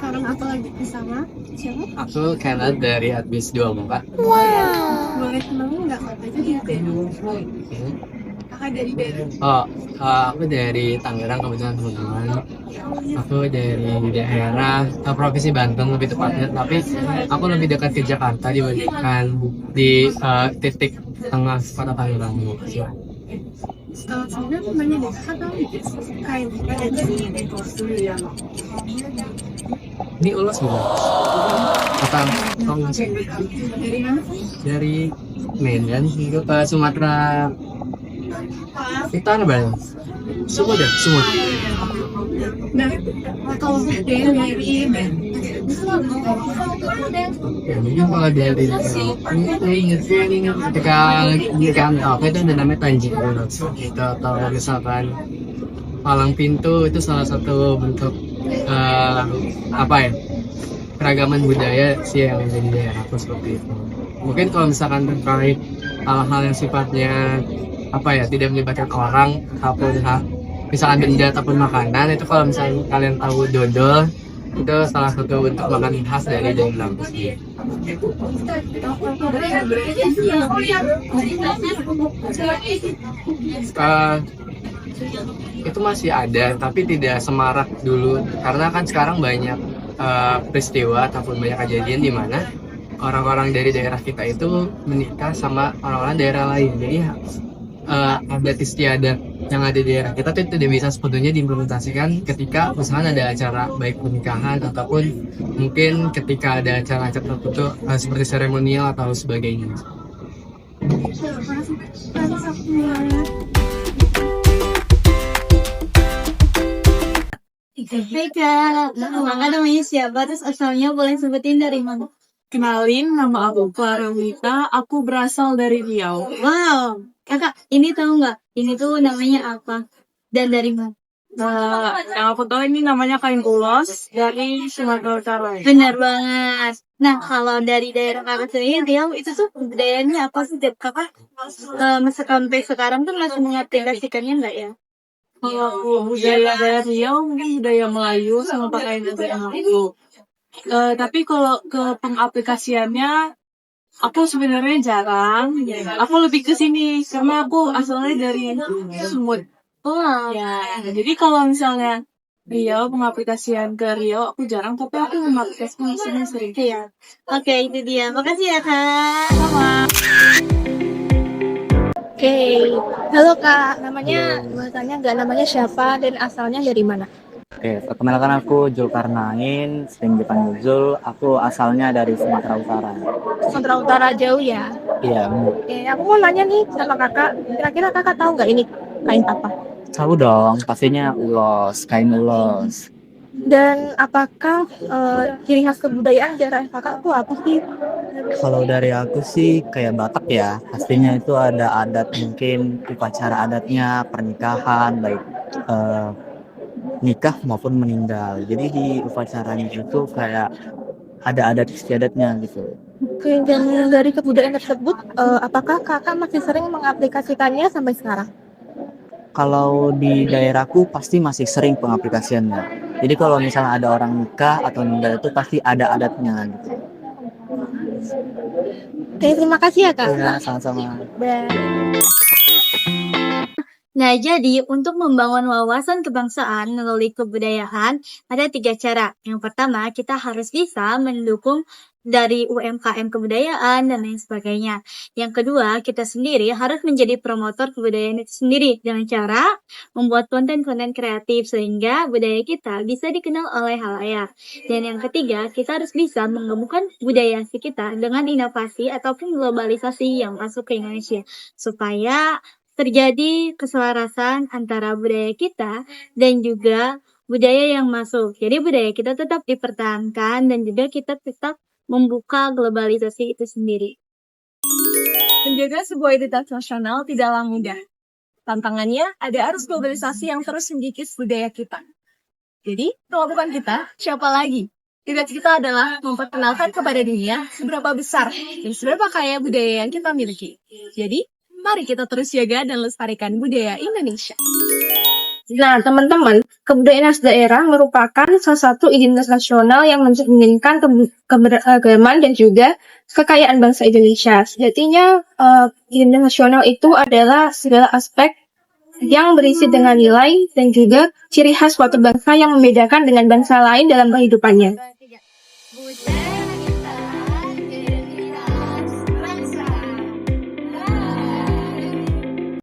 sekarang aku lagi bersama siapa? Aku Kenneth dari Admis 24. Boleh kenalin nggak kakak jadi kakak dari Oh, aku dari Tangerang kebetulan teman-teman. Aku dari daerah Provinsi Banten lebih tepatnya, tapi aku lebih dekat ke Jakarta dibandingkan di titik tengah kota Tangerang. sebenarnya aku nanya deh kakak tahu nggak sih kain Ini ulas bukan? Apa? Oh, nggak sih. dari mana? Dari Medan hingga ke Sumatera Utara Bang. Sumut ya? Sumut. Nah, kalau dari Ya, mungkin kalau dari saya ingat ketika di kantor itu ada namanya Tanjung Ulos gitu, atau misalkan palang pintu itu salah satu bentuk eh, apa ya, keragaman budaya sih yang ada di daerahku seperti itu. Mungkin kalau misalkan terkait hal-hal yang sifatnya apa ya, tidak melibatkan orang ataupun misalkan benda ataupun makanan, itu kalau misalnya kalian tahu dodol, itu salah satu bentuk makanan khas dari daerah sendiri. Eh, itu masih ada tapi tidak semarak dulu, karena kan sekarang banyak peristiwa ataupun banyak kejadian di mana orang-orang dari daerah kita itu menikah sama orang-orang daerah lain. Jadi adat istiadat yang ada di daerah kita itu tidak bisa sepenuhnya diimplementasikan ketika misalnya ada acara baik pernikahan ataupun mungkin ketika ada acara-acara tertentu seperti seremonial atau sebagainya. Hai Kak, kakak namanya siapa? Terus asalnya boleh sebutin dari mana? Kenalin, nama aku Clara Wita, aku berasal dari Riau. Wow, kakak ini tahu nggak? Ini tuh namanya apa? Dan dari mana? Nah, yang aku tahu ini namanya kain ulos dari Sumatera Utara. Benar banget. Nah, kalau dari daerah kakak sendiri, Riau itu tuh budayanya apa sih? Dan kakak sampai sekarang tuh masih mengaplikasikannya nggak ya? Kalau budaya dari Riau mungkin budaya Melayu sama pakaian budaya Melayu. Tapi kalau ke pengaplikasiannya, aku sebenarnya jarang. Aku lebih ke sini karena aku asalnya dari Sumut. Wow. Ya, jadi kalau misalnya Riau, pengaplikasian ke Riau, aku jarang, tapi aku mengaplikasikan sering-sering. Iya. Oke, itu dia. Makasih ya, Kak. Sama. Oke, halo kak, namanya bahasanya nggak namanya siapa dan asalnya dari mana? Oke, perkenalkan aku Zulkarnain, sering dipanggil Zul. Aku asalnya dari Sumatera Utara. Sumatera Utara jauh ya. Iya, Oke, aku mau nanya nih sama kakak, kira-kira kakak tahu nggak ini kain apa? tahu dong, pastinya ulos, kain ulos. Dan apakah ciri khas kebudayaan daerah kakak tuh apa sih? Kalau dari aku sih kayak Batak ya, pastinya itu ada adat, mungkin upacara adatnya, pernikahan, baik eh, nikah maupun meninggal. Jadi di upacaranya itu kayak ada adat istiadatnya gitu. Oke, dan dari kebudayaan tersebut, apakah kakak masih sering mengaplikasikannya sampai sekarang? Kalau di daerahku pasti masih sering pengaplikasiannya. Jadi kalau misalnya ada orang nikah atau meninggal itu pasti ada adatnya gitu. Oke, terima kasih ya kak. Ya, sama-sama. Bye. Nah, jadi untuk membangun wawasan kebangsaan melalui kebudayaan, ada 3 cara. Yang pertama, kita harus bisa mendukung dari UMKM kebudayaan dan lain sebagainya. Yang kedua, kita sendiri harus menjadi promotor kebudayaan itu sendiri dengan cara membuat konten-konten kreatif sehingga budaya kita bisa dikenal oleh halayak. Dan yang ketiga, kita harus bisa menggabungkan budaya kita dengan inovasi ataupun globalisasi yang masuk ke Indonesia supaya terjadi keselarasan antara budaya kita dan juga budaya yang masuk. Jadi budaya kita tetap dipertahankan dan juga kita tetap membuka globalisasi itu sendiri. Menjaga sebuah identitas nasional tidaklah mudah. Tantangannya ada arus globalisasi yang terus mengikis budaya kita. Jadi, kalau bukan kita, siapa lagi? Tugas kita adalah memperkenalkan kepada dunia seberapa besar dan seberapa kaya budaya yang kita miliki. Jadi, mari kita terus jaga dan lestarikan budaya Indonesia. Nah, teman-teman, kebudayaan khas daerah merupakan salah satu identitas nasional yang mencerminkan keberagaman dan juga kekayaan bangsa Indonesia. Sejatinya, identitas nasional itu adalah segala aspek yang berisi dengan nilai dan juga ciri khas suatu bangsa yang membedakan dengan bangsa lain dalam kehidupannya. Budaya